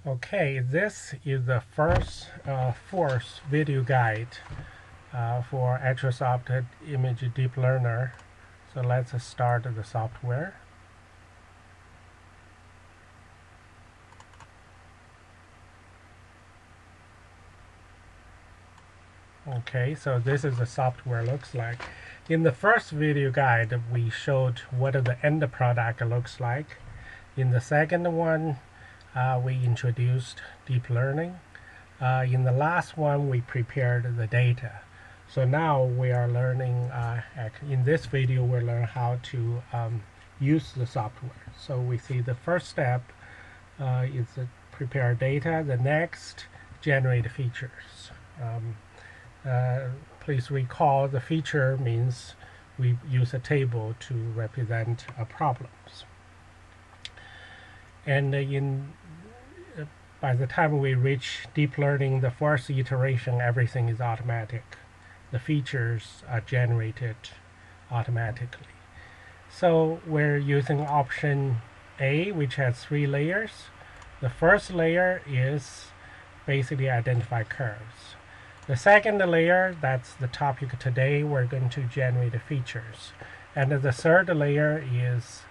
Okay, this is the fourth video guide for Attrasoft Image Deep Learner. So let's start the software. Okay, so this is the software looks like. In the first video guide, we showed what the end product looks like. In the second one, we introduced deep learning. In the last one, we prepared the data. So now we are learning, in this video, we'll learn how to use the software. So we see the first step is prepare data. The next, generate features. Please recall the feature means we use a table to represent problems. And by the time we reach deep learning, the first iteration, everything is automatic. The features are generated automatically. So we're using option A, which has 3 layers. The first layer is basically identify curves. The second layer, that's the topic today, we're going to generate the features. And the third layer is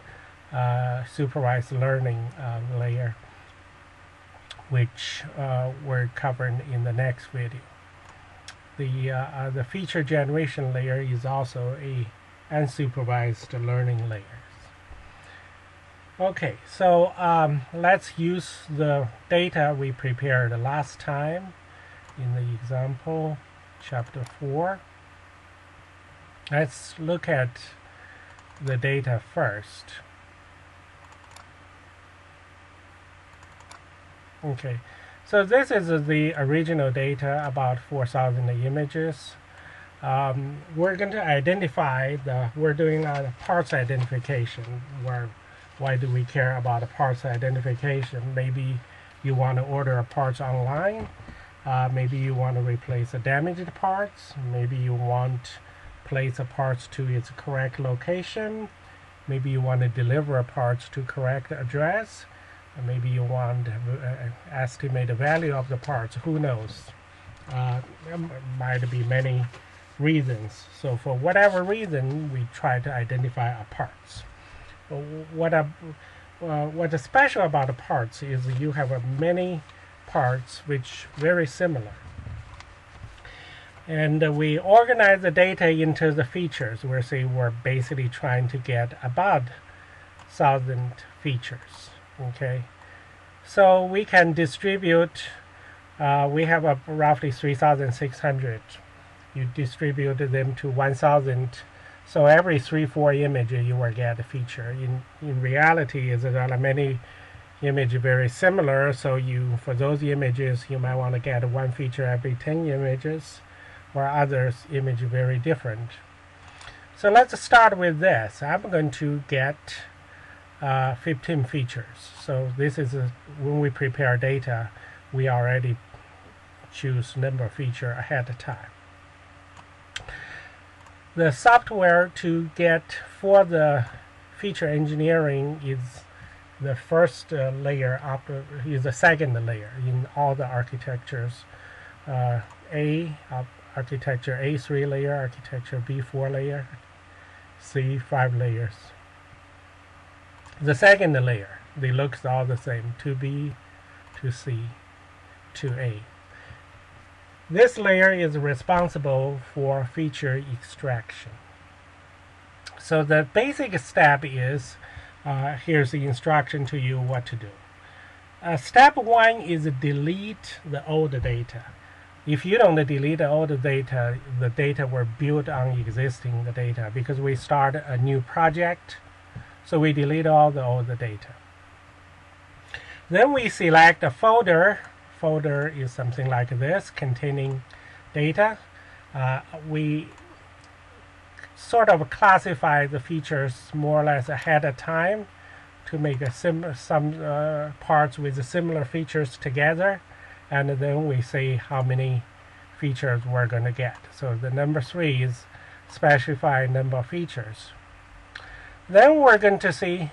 supervised learning layer, which we're covering in the next video. The feature generation layer is also a unsupervised learning layer. Okay, so let's use the data we prepared last time in the example, chapter 4. Let's look at the data first. Okay, so this is the original data, about 4,000 images. We're going to identify we're doing a parts identification. Why do we care about a parts identification? Maybe you want to order parts online. Maybe you want to replace the damaged parts. Maybe you want to place the parts to its correct location. Maybe you want to deliver parts to correct address. Maybe you want to estimate the value of the parts. Who knows? There might be many reasons. So for whatever reason, we try to identify our parts. What's special about the parts is you have many parts which very similar. And we organize the data into the features. We're basically trying to get about 1,000 features. Okay, so we can distribute. We have roughly 3,600. You distribute them to 1,000. So every 3-4 images you will get a feature. In reality, there are many images very similar. So for those images, you might want to get one feature every 10 images, or others image very different. So let's start with this. I'm going to get 15 features. So this is when we prepare data, we already choose number of feature ahead of time. The software to get for the feature engineering is the first layer is the second layer in all the architectures. Architecture A 3 layer, architecture B 4 layer, C 5 layers. The second layer, they look all the same, 2B, 2C, 2A. This layer is responsible for feature extraction. So the basic step is, here's the instruction to you what to do. Step 1 is delete the old data. If you don't delete the old data, the data will build on existing data because we start a new project. So we delete all the old data. Then we select a folder. Folder is something like this, containing data. We sort of classify the features more or less ahead of time to make some parts with similar features together. And then we say how many features we're going to get. So the number 3 is specify number of features. Then we're going to see,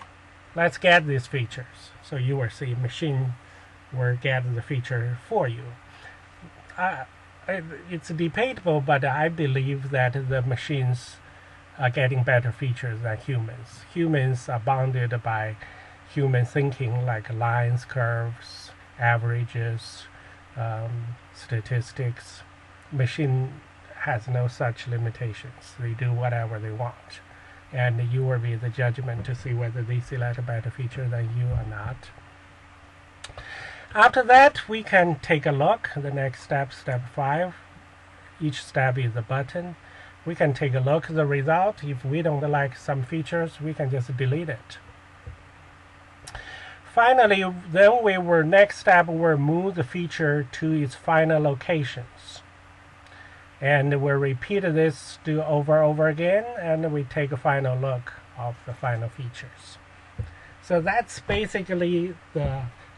let's get these features. So you will see machine will get the feature for you. It's debatable, but I believe that the machines are getting better features than humans. Humans are bounded by human thinking, like lines, curves, averages, statistics. Machine has no such limitations. They do whatever they want. And you will be the judgment to see whether they select a better feature than you or not. After that, we can take a look. The next step, step 5. Each step is a button. We can take a look at the result. If we don't like some features, we can just delete it. Finally, then next step will move the feature to its final locations. And we'll repeat this over and over again, and we take a final look of the final features. So that's basically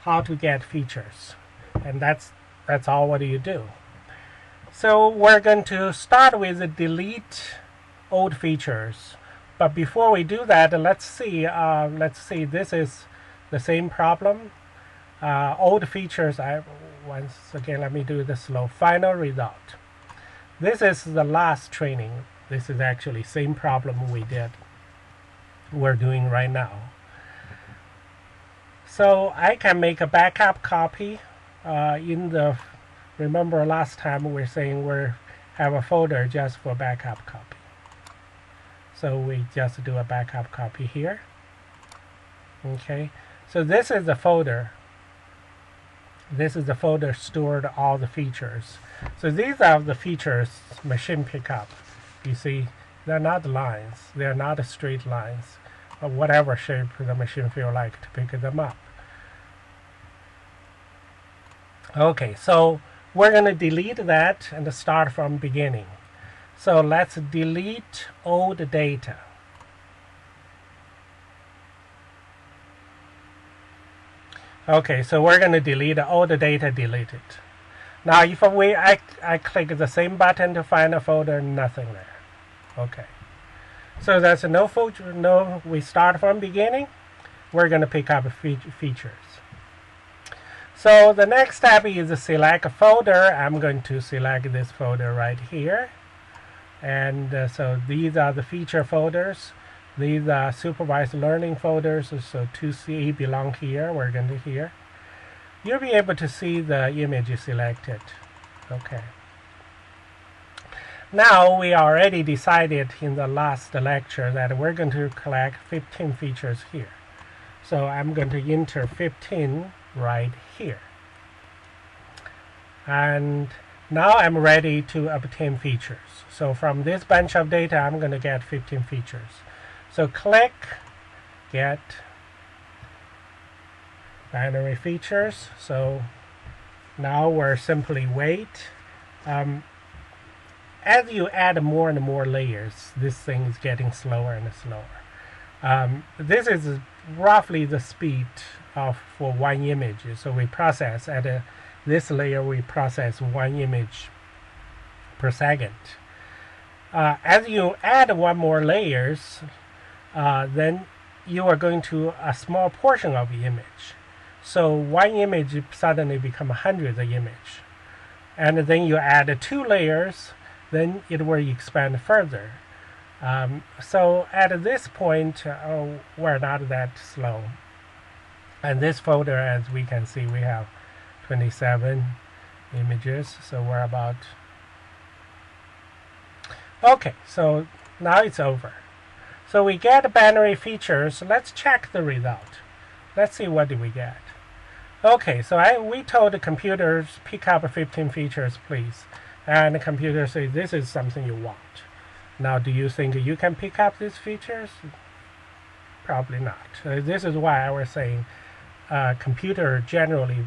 how to get features, and that's all what you do. So we're going to start with the delete old features, but before we do that, let's see. This is the same problem. Old features. Once again, let me do this slow. Final result. This is the last training. This is actually same problem we're doing right now. So I can make a backup copy remember last time we were saying we have a folder just for backup copy. So we just do a backup copy here. Okay, so this is the folder. This is the folder stored all the features. So these are the features machine pick up. You see, they're not lines. They're not straight lines. Or whatever shape the machine feels like to pick them up. Okay, so we're going to delete that and start from beginning. So let's delete old data. Okay, so we're going to delete all the data deleted. Now, if I click the same button to find a folder, nothing there. Okay, so there's no folder. We start from beginning. We're going to pick up features. So the next step is select a folder. I'm going to select this folder right here. And so these are the feature folders. These are supervised learning folders. So 2C belong here. We're going to here. You'll be able to see the image selected. Okay. Now we already decided in the last lecture that we're going to collect 15 features here. So I'm going to enter 15 right here. And now I'm ready to obtain features. So from this bunch of data, I'm going to get 15 features. So click Get Binary Features. So now we're simply wait. As you add more and more layers, this thing is getting slower and slower. This is roughly the speed for one image. So we process at this layer, we process one image per second. As you add one more layers, then you are going to a small portion of the image. So one image suddenly becomes hundreds of images. And then you add 2 layers, then it will expand further. So at this point, we're not that slow. And this folder, as we can see, we have 27 images. So we're about... Okay, so now it's over. So we get binary features. Let's check the result. Let's see what do we get. Okay, so we told the computers pick up 15 features, please. And the computer says this is something you want. Now, do you think you can pick up these features? Probably not. This is why I was saying computer generally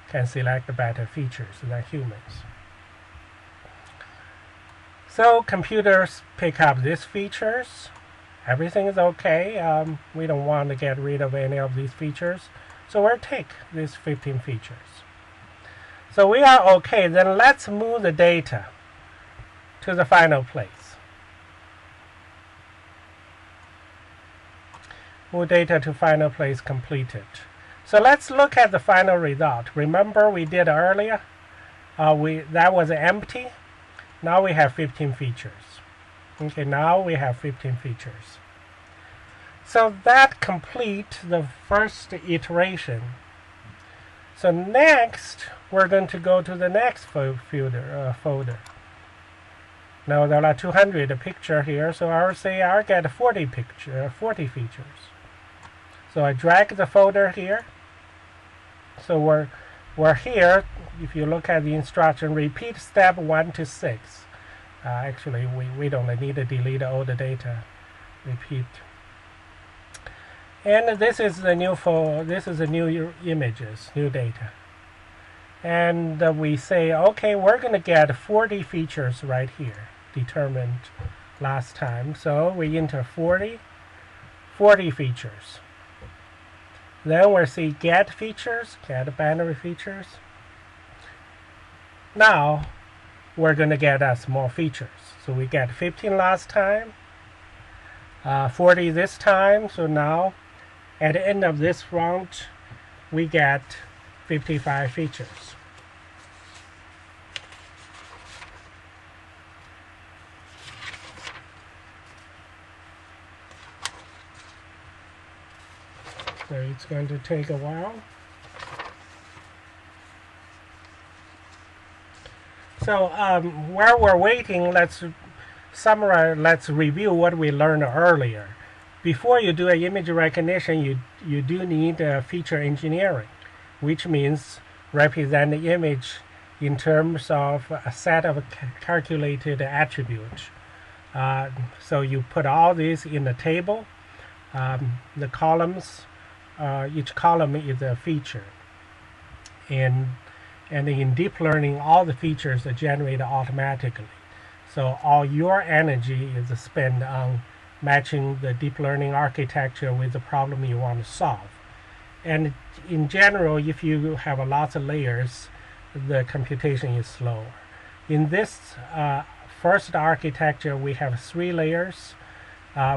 can select better features than humans. So computers pick up these features. Everything is okay. We don't want to get rid of any of these features. So we'll take these 15 features. So we are okay. Then let's move the data to the final place. Move data to final place completed. So let's look at the final result. Remember we did earlier, that was empty. Now we have 15 features. Okay, now we have 15 features. So that completes the first iteration. So next, we're going to go to the next folder. Now there are 200 pictures here, so I'll say I'll get 40 features. So I drag the folder here. So we're here. If you look at the instruction, repeat step 1 to 6. Actually, we don't need to delete all the data. Repeat. And this is the new this is the new images, new data. And we say, okay, we're going to get 40 features right here, determined last time. So we enter 40 features. Then we'll see get features, get binary features. Now we're going to get us more features. So we get 15 last time, 40 this time. So now at the end of this round, we get 55 features. So it's going to take a while. So while we're waiting, let's summarize. Let's review what we learned earlier. Before you do an image recognition, you do need feature engineering, which means represent the image in terms of a set of calculated attributes. So you put all these in a table. The columns, each column is a feature, and in deep learning, all the features are generated automatically. So all your energy is spent on matching the deep learning architecture with the problem you want to solve. And in general, if you have lots of layers, the computation is slower. In this first architecture, we have 3 layers,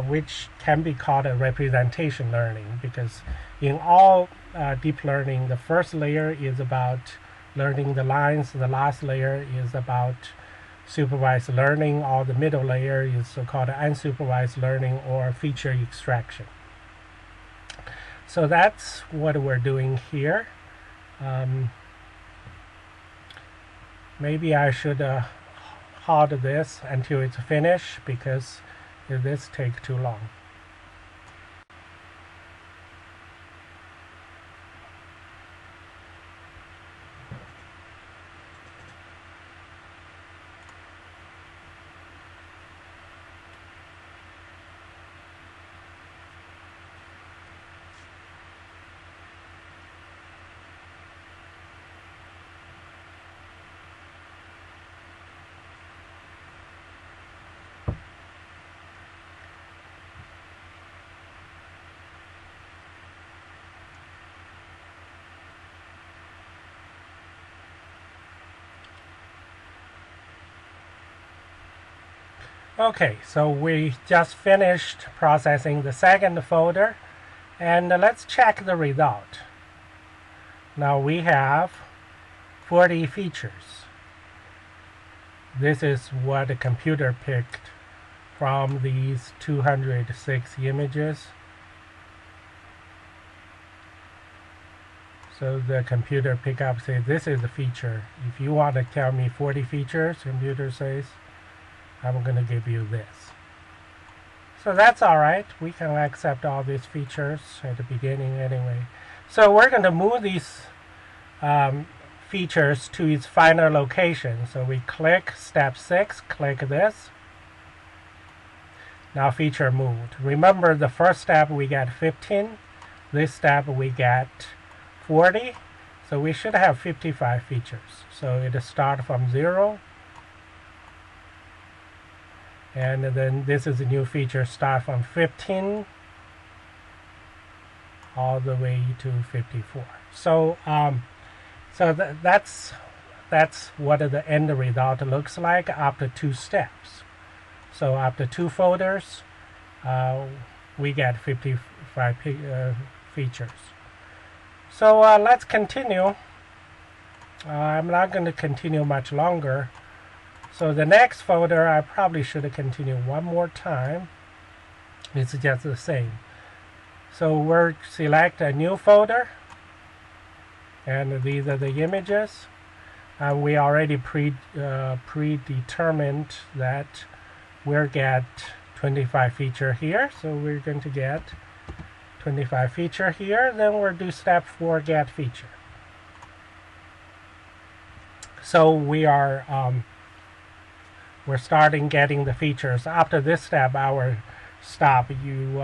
which can be called a representation learning, because in all deep learning, the first layer is about learning the lines, the last layer is about supervised learning, or the middle layer is so-called unsupervised learning or feature extraction. So that's what we're doing here. Maybe I should hold this until it's finished, because this takes too long. Okay, so we just finished processing the second folder, and let's check the result. Now we have 40 features. This is what the computer picked from these 206 images. So the computer pick up, say, this is a feature. If you want to tell me 40 features, computer says, I'm going to give you this. So that's all right. We can accept all these features at the beginning anyway. So we're going to move these features to its final location. So we click step 6, click this. Now feature moved. Remember, the first step we get 15. This step we get 40. So we should have 55 features. So it starts from 0. And then this is a new feature, start from 15 all the way to 54. So that's what the end result looks like after 2 steps. So after 2 folders, we get 55 features. So let's continue. I'm not going to continue much longer. So the next folder, I probably should continue one more time. It's just the same. So we'll select a new folder, and these are the images. We already predetermined that we'll get 25 feature here, so we're going to get 25 feature here. Then we'll do step 4, get feature. So we're starting getting the features. After this step, our stop. We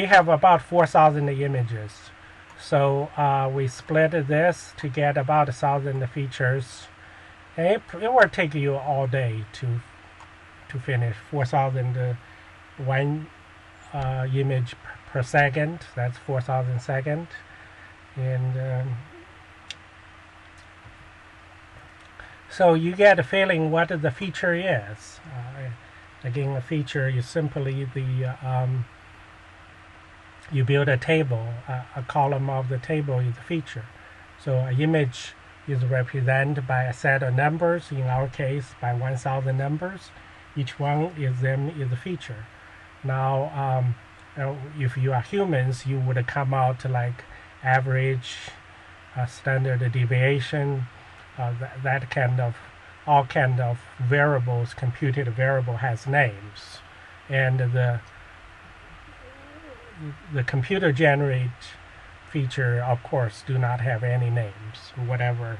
have about 4,000 images. So we split this to get about 1,000 features. And it will take you all day to finish 4,000 one image per second. That's 4,000 seconds. And so you get a feeling what the feature is. Again, a feature is simply the you build a table. A column of the table is a feature. So an image is represented by a set of numbers. In our case, by 1,000 numbers. Each one is a feature. Now, if you are humans, you would come out like average, standard deviation, that kind of, all kind of variables, computed variable has names, and the computer generate feature, of course, do not have any names, whatever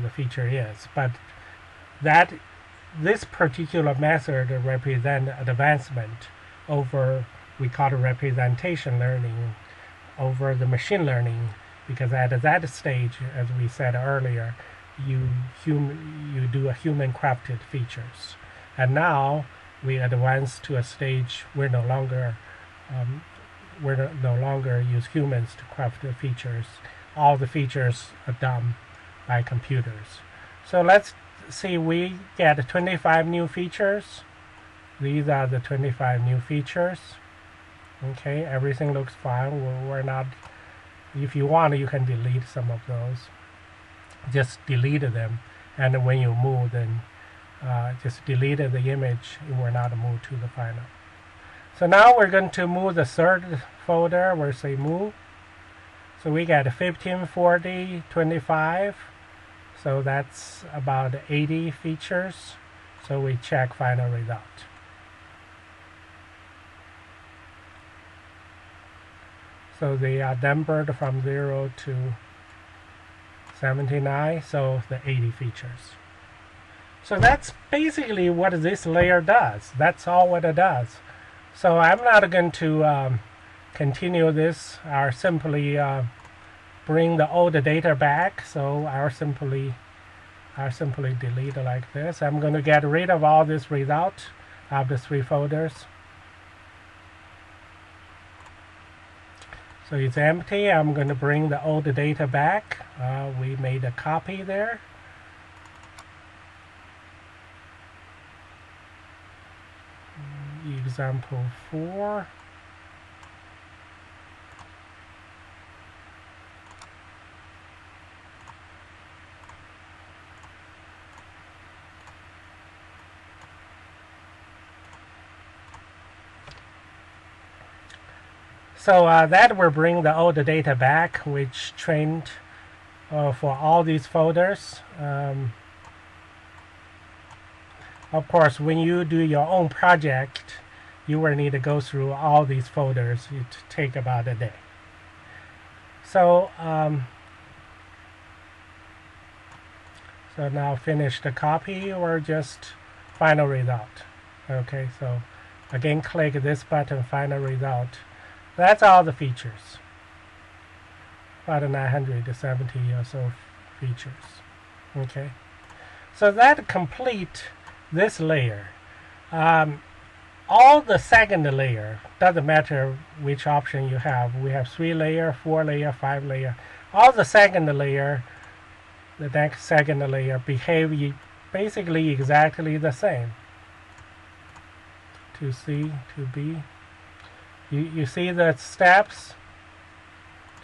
the feature is. But this particular method represents advancement over, we call it representation learning, over the machine learning, because at that stage, as we said earlier, you do a human crafted features, and now we advance to a stage we're no longer use humans to craft the features. All the features are done by computers. So let's see, we get 25 new features. These are the 25 new features. Okay, everything looks fine. We're not, if you want, you can delete some of those. Just delete them, and when you move, then just delete the image. It will not move to the final. So now we're going to move the third folder. We'll say move. So we got 15, 40, 25. So that's about 80 features. So we check final result. So they are numbered from 0 to 79, so the 80 features. So that's basically what this layer does. That's all what it does. So I'm not going to continue this. I'll simply bring the old data back. So I'll simply delete it like this. I'm going to get rid of all this result of the 3 folders. So it's empty. I'm going to bring the old data back. We made a copy there. Example 4. So that will bring the old data back, which trained for all these folders. Of course, when you do your own project, you will need to go through all these folders. It take about a day. So, so now finish the copy or just final result. Okay, so again, click this button, final result. That's all the features. About 970 or so features. Okay, so that complete this layer. All the second layer, doesn't matter which option you have. We have 3 layer, 4 layer, 5 layer. All the second layer, the next second layer behave basically exactly the same. To C, to B. You see the steps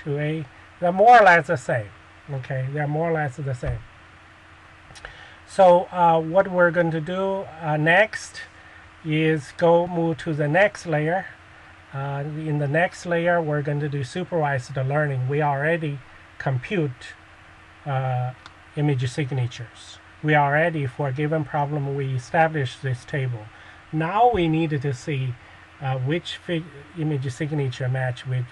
to A. They're more or less the same. Okay, they're more or less the same. So what we're going to do next is move to the next layer. In the next layer, we're going to do supervised learning. We already compute image signatures. We already, for a given problem, we established this table. Now we need to see which image signature match with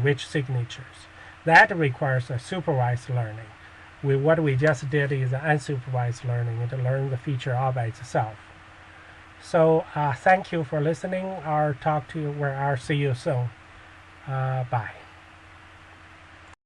which signatures. That requires a supervised learning. What we just did is unsupervised learning. It learned the feature all by itself. So thank you for listening. I'll see you soon. Bye.